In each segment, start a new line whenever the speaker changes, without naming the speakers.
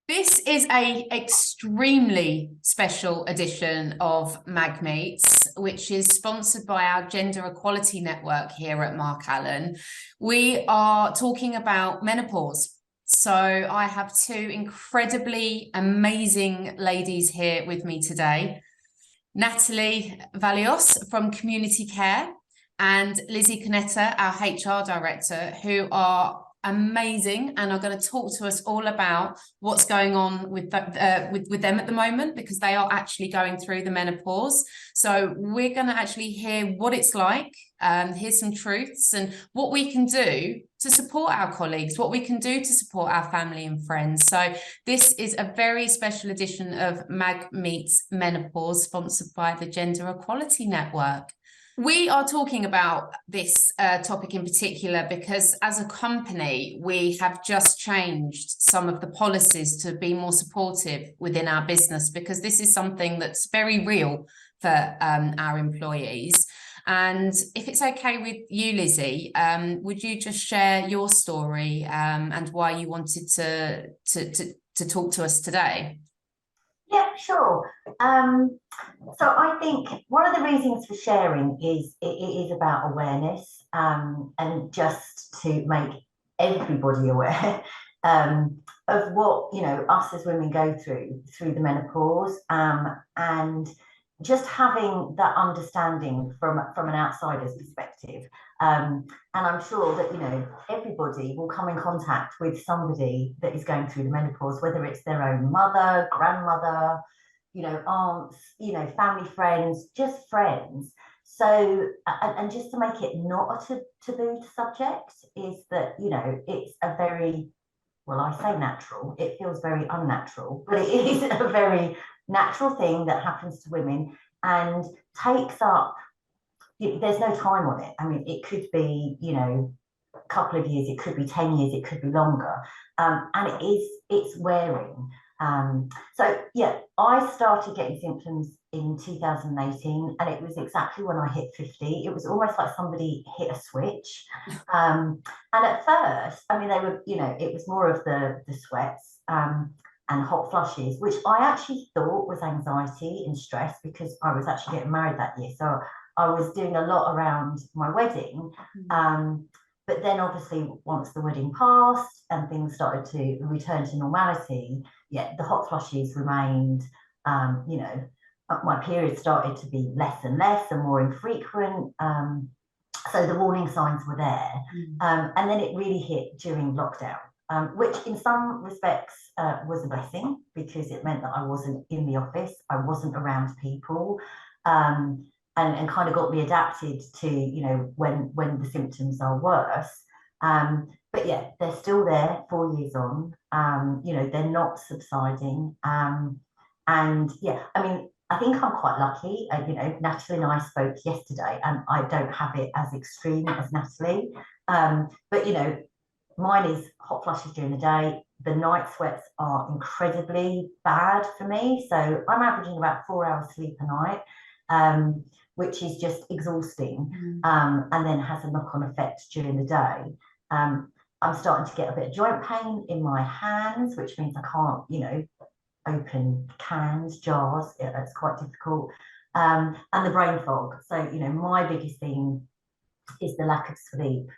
This is a extremely special edition of Mag Meets, which is sponsored by our Gender Equality Network here at Mark Allen. We are talking about menopause. So I have two incredibly amazing ladies here with me today. Natalie Valios from Community Care and Lizzie Canetta, our HR director, who are amazing and are going to talk to us all about what's going on with them at the moment, because they are actually going through the menopause. So we're going to actually hear what it's like, hear some truths and what we can do to support our colleagues, what we can do to support our family and friends. So this is a very special edition of Mag Meets Menopause, sponsored by the Gender Equality Network. We are talking about this topic in particular because as a company, we have just changed some of the policies to be more supportive within our business, because this is something that's very real for our employees. And if it's okay with you, Lizzie, would you just share your story and why you wanted to talk to us today?
Yeah, sure. So I think one of the reasons for sharing is it is about awareness, and just to make everybody aware of what us as women go through the menopause, and just having that understanding from an outsider's perspective. And I'm sure that everybody will come in contact with somebody that is going through the menopause, whether it's their own mother, grandmother, aunts, family friends, just friends. So, and just to make it not a taboo subject, is that it's a very, well, I say natural, it feels very unnatural, but it is a very natural thing that happens to women and takes up, there's no time on it. I mean, it could be, a couple of years, it could be 10 years, it could be longer. And it's wearing. So yeah, I started getting symptoms in 2018, and it was exactly when I hit 50. It was almost like somebody hit a switch. And at first, I mean, they were, it was more of the sweats, and hot flushes, which I actually thought was anxiety and stress, because I was actually getting married that year. So I was doing a lot around my wedding. But then obviously once the wedding passed and things started to return to normality, yeah, the hot flushes remained. My period started to be less and less and more infrequent. So the warning signs were there. And then it really hit during lockdown, which in some respects was a blessing, because it meant that I wasn't in the office, I wasn't around people, and kind of got me adapted to, when the symptoms are worse. But yeah, they're still there 4 years on. They're not subsiding. And yeah, I mean, I think I'm quite lucky. Natalie and I spoke yesterday, and I don't have it as extreme as Natalie. But mine is hot flushes during the day. The night sweats are incredibly bad for me. So I'm averaging about 4 hours sleep a night, which is just exhausting, and then has a knock-on effect during the day. I'm starting to get a bit of joint pain in my hands, which means I can't, open cans, jars. It's quite difficult. And the brain fog. So, my biggest thing is the lack of sleep.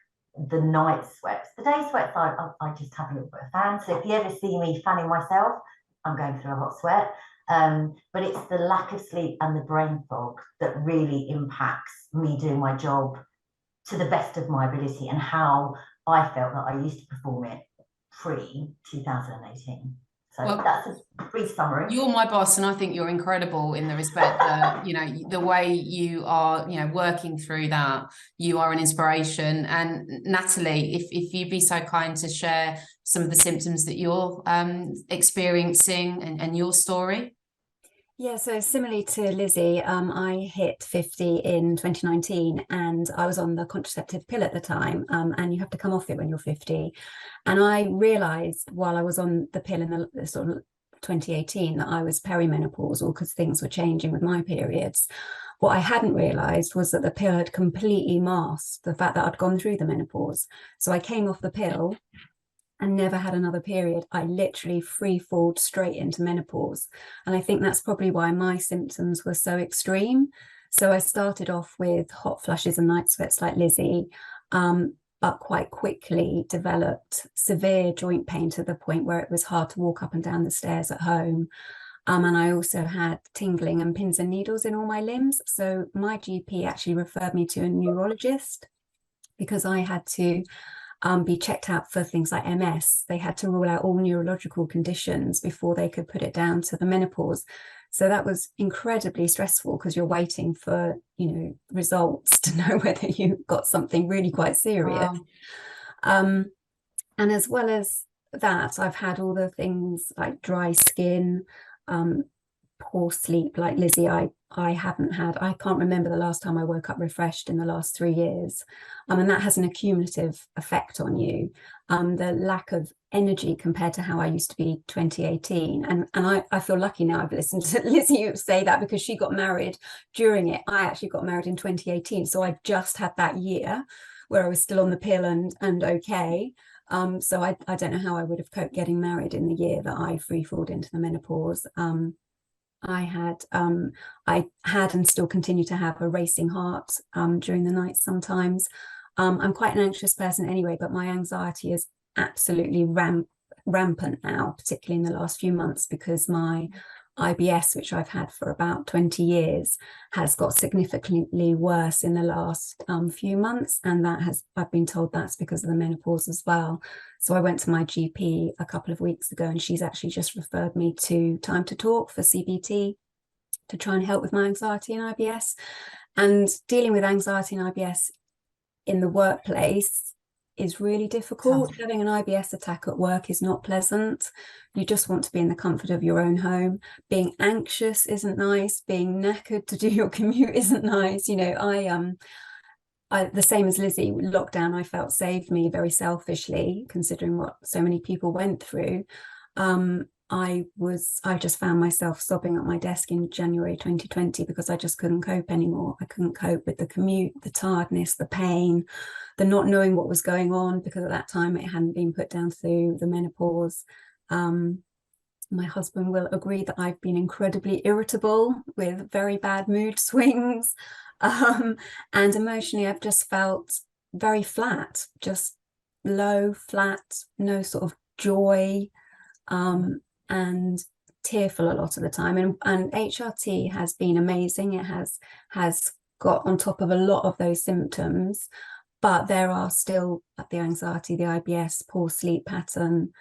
The night sweats. The day sweats, I just have a little bit of fan. So if you ever see me fanning myself, I'm going through a hot sweat. But it's the lack of sleep and the brain fog that really impacts me doing my job to the best of my ability, and how I felt that I used to perform it pre-2018. So well, that's a brief summary.
You're my boss, and I think you're incredible in the respect that, the way you are, working through that, you are an inspiration. And Natalie, if you'd be so kind to share some of the symptoms that you're experiencing and your story.
Yeah, so similarly to Lizzie, I hit 50 in 2019, and I was on the contraceptive pill at the time, and you have to come off it when you're 50. And I realised while I was on the pill in the sort of 2018 that I was perimenopausal, because things were changing with my periods. What I hadn't realised was that the pill had completely masked the fact that I'd gone through the menopause. So I came off the pill, and never had another period. I literally free falled straight into menopause. And I think that's probably why my symptoms were so extreme. So I started off with hot flushes and night sweats like Lizzie, but quite quickly developed severe joint pain to the point where it was hard to walk up and down the stairs at home. And I also had tingling and pins and needles in all my limbs. So my GP actually referred me to a neurologist because I had to be checked out for things like MS. They had to rule out all neurological conditions before they could put it down to the menopause. So that was incredibly stressful because you're waiting for, results to know whether you got something really quite serious.
Wow.
And as well as that, I've had all the things like dry skin, poor sleep like Lizzie. I can't remember the last time I woke up refreshed in the last 3 years. And that has an accumulative effect on you. The lack of energy compared to how I used to be 2018. And I feel lucky now I've listened to Lizzie say that, because she got married during it. I actually got married in 2018. So I just had that year where I was still on the pill and okay. So I don't know how I would have coped getting married in the year that I free-falled into the menopause. I had and still continue to have a racing heart during the night sometimes. I'm quite an anxious person anyway, but my anxiety is absolutely rampant now, particularly in the last few months, because my IBS, which I've had for about 20 years, has got significantly worse in the last few months. And I've been told that's because of the menopause as well. So I went to my GP a couple of weeks ago, and she's actually just referred me to Time to Talk for CBT to try and help with my anxiety and IBS. And dealing with anxiety and IBS in the workplace is really difficult.
Tough.
Having an IBS attack at work is not pleasant. You just want to be in the comfort of your own home. Being anxious isn't nice. Being knackered to do your commute isn't nice. I the same as Lizzie, lockdown I felt saved me very selfishly, considering what so many people went through. I just found myself sobbing at my desk in January 2020 because I just couldn't cope anymore. I couldn't cope with the commute, the tiredness, the pain, the not knowing what was going on, because at that time it hadn't been put down to the menopause. My husband will agree that I've been incredibly irritable with very bad mood swings. And emotionally, I've just felt very flat, just low, flat, no sort of joy, and tearful a lot of the time. And HRT has been amazing. It has got on top of a lot of those symptoms, but there are still the anxiety, the IBS, poor sleep pattern.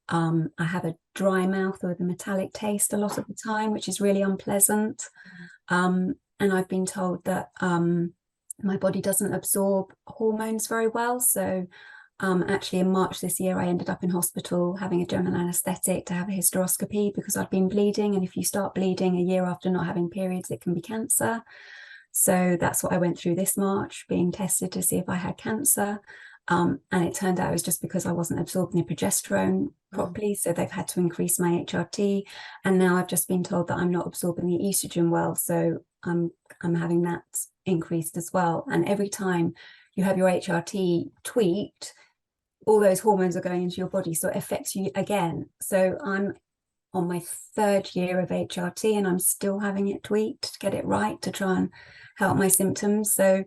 I have a dry mouth with a metallic taste a lot of the time, which is really unpleasant. And I've been told that my body doesn't absorb hormones very well. So actually in March this year, I ended up in hospital having a general anaesthetic to have a hysteroscopy because I'd been bleeding. And if you start bleeding a year after not having periods, it can be cancer. So that's what I went through this March, being tested to see if I had cancer. And it turned out it was just because I wasn't absorbing the progesterone properly. So they've had to increase my HRT. And now I've just been told that I'm not absorbing the estrogen well. So I'm having that increased as well. And every time you have your HRT tweaked, all those hormones are going into your body. So it affects you again. So I'm on my 3rd year of HRT and I'm still having it tweaked to get it right, to try and help my symptoms. So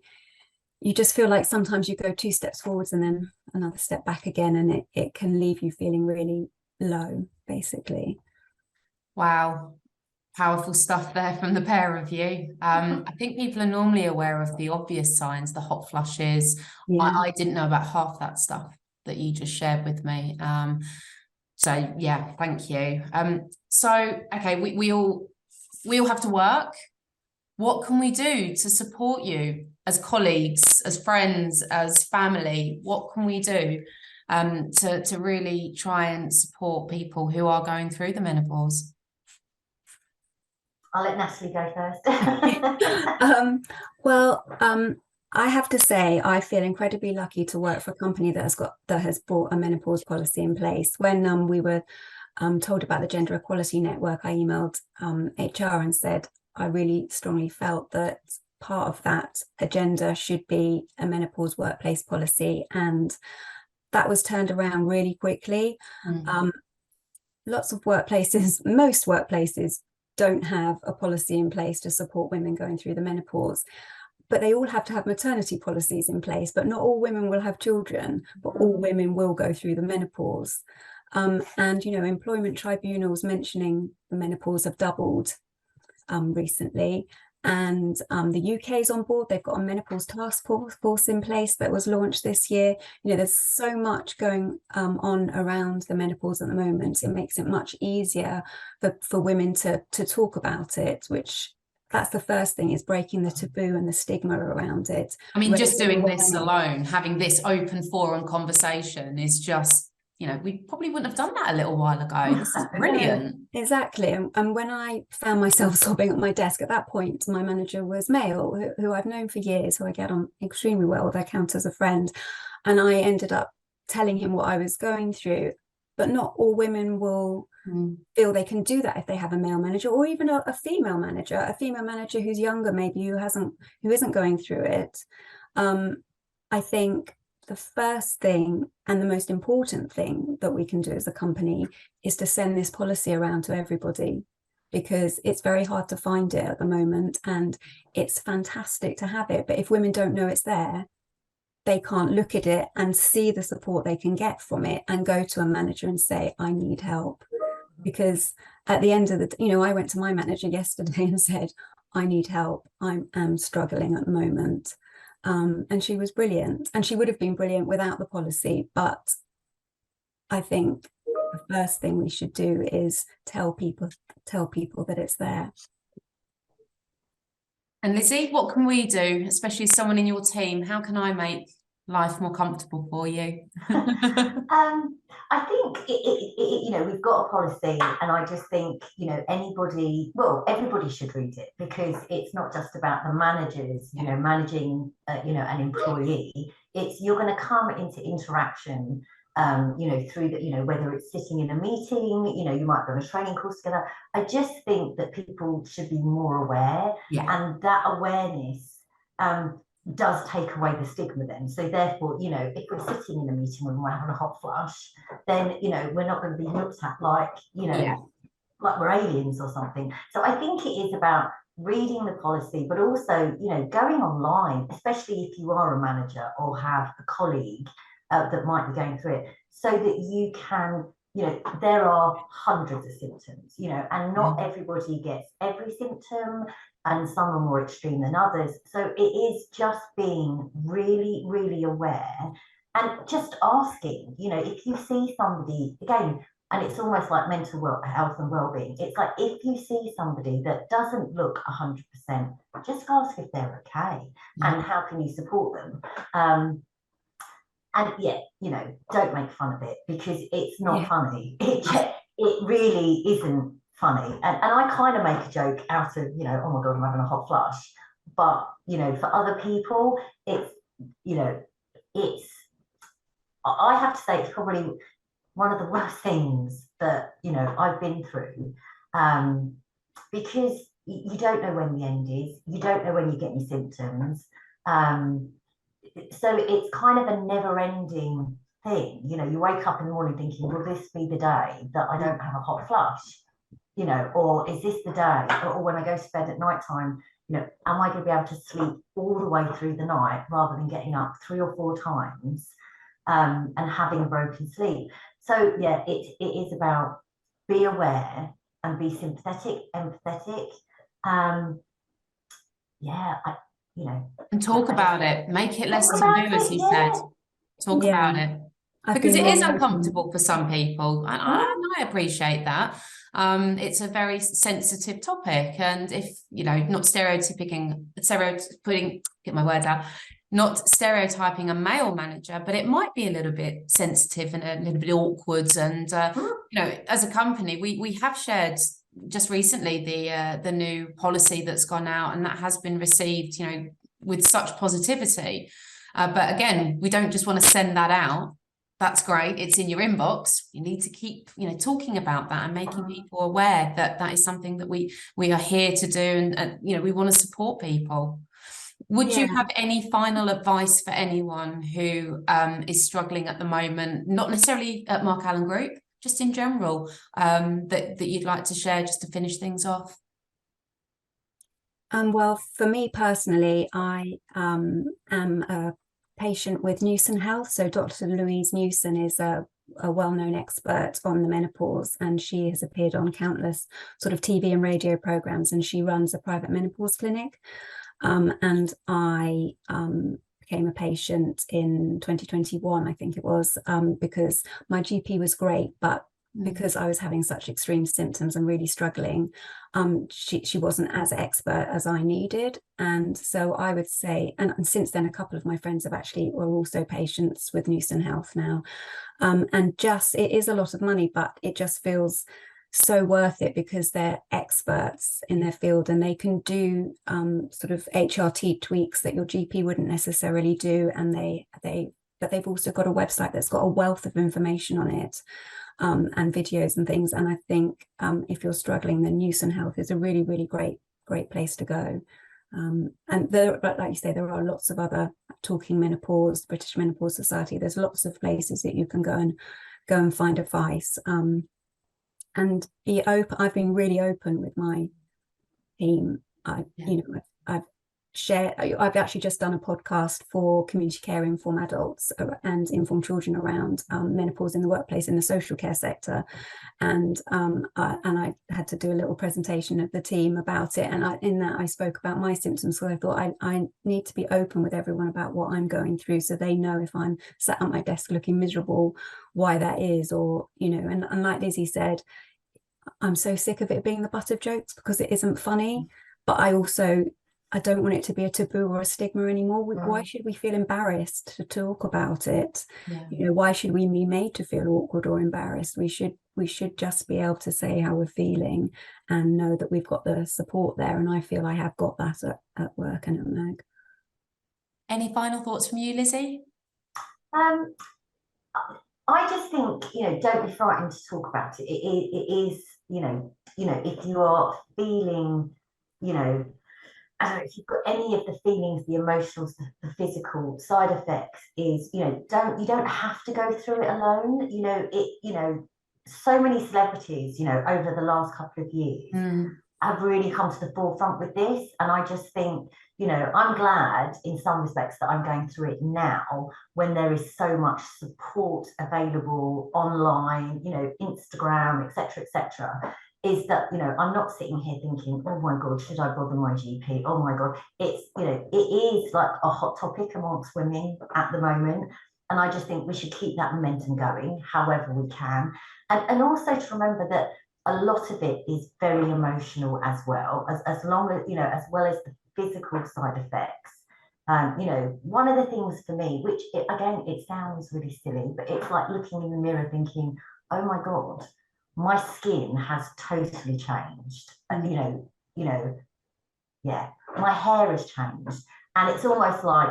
you just feel like sometimes you go 2 steps forwards and then another step back again, and it can leave you feeling really low, basically.
Wow. Powerful stuff there from the pair of you. I think people are normally aware of the obvious signs, the hot flushes.
Yeah.
I didn't know about half that stuff that you just shared with me. So yeah, thank you. So okay, we all have to work. What can we do to support you as colleagues, as friends, as family? What can we do to really try and support people who are going through the menopause?
I'll let Natalie go first.
I have to say, I feel incredibly lucky to work for a company that has brought a menopause policy in place. When we were told about the Gender Equality Network, I emailed HR and said I really strongly felt that part of that agenda should be a menopause workplace policy, and that was turned around really quickly. Lots of workplaces, most workplaces don't have a policy in place to support women going through the menopause, but they all have to have maternity policies in place. But not all women will have children, but all women will go through the menopause. And, you know, employment tribunals mentioning the menopause have doubled recently. And the UK is on board. They've got a menopause task force in place that was launched this year. You know, there's so much going on around the menopause at the moment. It makes it much easier for women to talk about it, which that's the first thing, is breaking the taboo and the stigma around it.
I mean, just doing this alone, having this open forum conversation is just, you know, we probably wouldn't have done that a little while ago. This is brilliant.
Yeah, exactly. And when I found myself sobbing at my desk, at that point, my manager was male, who I've known for years, who I get on extremely well with. I count as a friend. And I ended up telling him what I was going through. But not all women will feel they can do that if they have a male manager, or even a female manager who's younger, maybe, who isn't going through it. I think the first thing and the most important thing that we can do as a company is to send this policy around to everybody, because it's very hard to find it at the moment, and it's fantastic to have it. But if women don't know it's there, they can't look at it and see the support they can get from it and go to a manager and say, I need help. Because at the end of the, you know, I went to my manager yesterday and said, I need help. I'm struggling at the moment. And she was brilliant, and she would have been brilliant without the policy. But I think the first thing we should do is tell people that it's there.
And Lizzie, what can we do, especially someone in your team? How can I make life more comfortable for you?
I think you know, we've got a policy, and I just think, you know, everybody should read it, because it's not just about the managers, you know, managing you know, an employee. It's, you're going to come into interaction, you know, through the, you know, whether it's sitting in a meeting, you know, you might be on a training course together. I just think that people should be more aware, and that awareness does take away the stigma then. So therefore, you know, if we're sitting in a meeting when we're having a hot flush, then, you know, we're not going to be looked at like, you know, like we're aliens or something. So I think it is about reading the policy, but also, you know, going online, especially if you are a manager or have a colleague that might be going through it, so that you can, you know, there are hundreds of symptoms, you know, and not everybody gets every symptom, and some are more extreme than others. So it is just being really, really aware, and just asking, you know, if you see somebody, again, and it's almost like mental health and well-being. It's like, if you see somebody that doesn't look 100%, just ask if they're okay, and how can you support them. And yeah, you know, don't make fun of it, because it's not funny. It really isn't funny. And I kind of make a joke out of, you know, oh my God, I'm having a hot flush. But, you know, for other people, it's, you know, I have to say, it's probably one of the worst things that, you know, I've been through, because you don't know when the end is. You don't know when you get your symptoms. So it's kind of a never-ending thing. You know, you wake up in the morning thinking, will this be the day that I don't have a hot flush? You know, or is this the day? Or when I go to bed at night time, you know, am I going to be able to sleep all the way through the night rather than getting up 3 or 4 times and having a broken sleep? So yeah, it is about be aware and be sympathetic, empathetic. You know,
and talk about it. Make it less taboo, as you said. Talk about it, because it is uncomfortable for some people, and I appreciate that. It's a very sensitive topic, and if, you know, not stereotyping, get my words out, not stereotyping a male manager, but it might be a little bit sensitive and a little bit awkward. And you know, as a company, we have shared just recently the new policy that's gone out, and that has been received, you know, with such positivity. But again, we don't just want to send that out. That's great, it's in your inbox. You need to keep, you know, talking about that and making people aware that that is something that we are here to do, and you know, we want to support people. Would you
Yeah.
have any final advice for anyone who is struggling at the moment, not necessarily at Mark Allen Group, just in general, that you'd like to share just to finish things off?
Well, for me personally, I am a patient with Newson Health. So Dr. Louise Newson is a well-known expert on the menopause, and she has appeared on countless sort of TV and radio programs, and she runs a private menopause clinic. And I became a patient in 2021, I think it was, because my GP was great, but because I was having such extreme symptoms and really struggling, she wasn't as expert as I needed. And so I would say, and since then, a couple of my friends were also patients with Newson Health now. And just, it is a lot of money, but it just feels so worth it because they're experts in their field, and they can do sort of HRT tweaks that your GP wouldn't necessarily do. And but they've also got a website that's got a wealth of information on it, and videos and things. And I think if you're struggling, then Newson Health is a really, really great place to go. And but like you say, there are lots of other, Talking Menopause, British Menopause Society. There's lots of places that you can go and find advice. And be open. I've been really open with my team. I've actually just done a podcast for community care informed adults and informed children around menopause in the workplace in the social care sector, and I had to do a little presentation of the team about it, and in that I spoke about my symptoms. So I thought I need to be open with everyone about what I'm going through, so they know if I'm sat at my desk looking miserable, why that is, or and like Lizzie said, I'm so sick of it being the butt of jokes because it isn't funny, but I don't want it to be a taboo or a stigma anymore. Why should we feel embarrassed to talk about it?
Yeah.
Why should we be made to feel awkward or embarrassed? We should just be able to say how we're feeling and know that we've got the support there. And I feel I have got that at work and at Meg. Any final thoughts from you, Lizzie?
I just think, don't be frightened to talk about it. It is, if you are feeling, I don't know, if you've got any of the feelings, the emotions, the physical side effects, is, you don't have to go through it alone. So many celebrities, over the last couple of years have really come to the forefront with this. And I just think, I'm glad in some respects that I'm going through it now, when there is so much support available online, Instagram, etc., is that, I'm not sitting here thinking, oh my God, should I bother my GP? Oh my God. It's, it is like a hot topic amongst women at the moment. And I just think we should keep that momentum going however we can. And also to remember that a lot of it is very emotional as well, as long as, as well as the physical side effects. One of the things for me, which again, it sounds really silly, but it's like looking in the mirror thinking, oh my God, my skin has totally changed. And, my hair has changed. And it's almost like,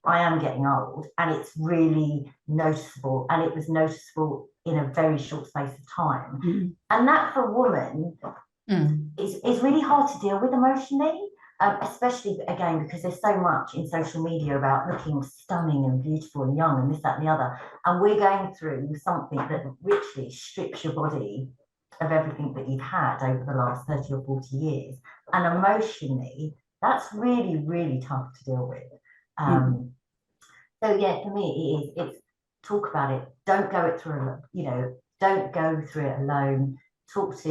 I am getting old, and it's really noticeable. And it was noticeable in a very short space of time. And that for a woman is really hard to deal with emotionally, especially, again, because there's so much in social media about looking stunning and beautiful and young and this, that, and the other. And we're going through something that literally strips your body of everything that you've had over the last 30 or 40 years. And emotionally, that's really, really tough to deal with. So yeah, for me, it's talk about it. Don't go through it alone. Talk to,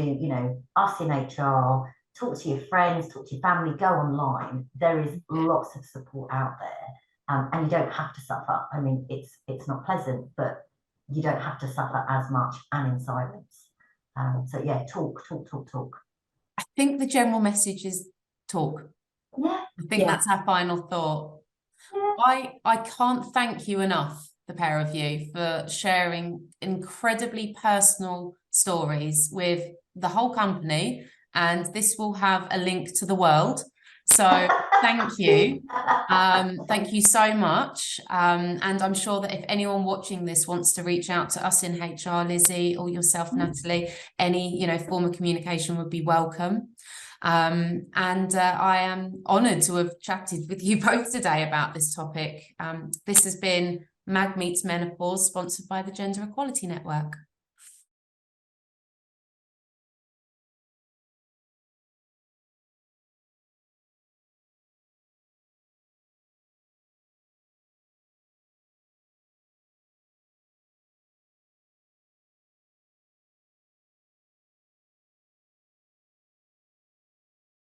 us in HR, talk to your friends, talk to your family, go online. There is lots of support out there. And you don't have to suffer. I mean, it's not pleasant, but you don't have to suffer as much and in silence. So yeah, talk.
I think the general message is talk.
Yeah.
I think that's our final thought. Yeah. I can't thank you enough, the pair of you, for sharing incredibly personal stories with the whole company, and this will have a link to the world. So thank you. Thank you so much. And I'm sure that if anyone watching this wants to reach out to us in HR, Lizzie, or yourself, Natalie, any, form of communication would be welcome. And I am honoured to have chatted with you both today about this topic. This has been Mag Meets Menopause, sponsored by the Gender Equality Network.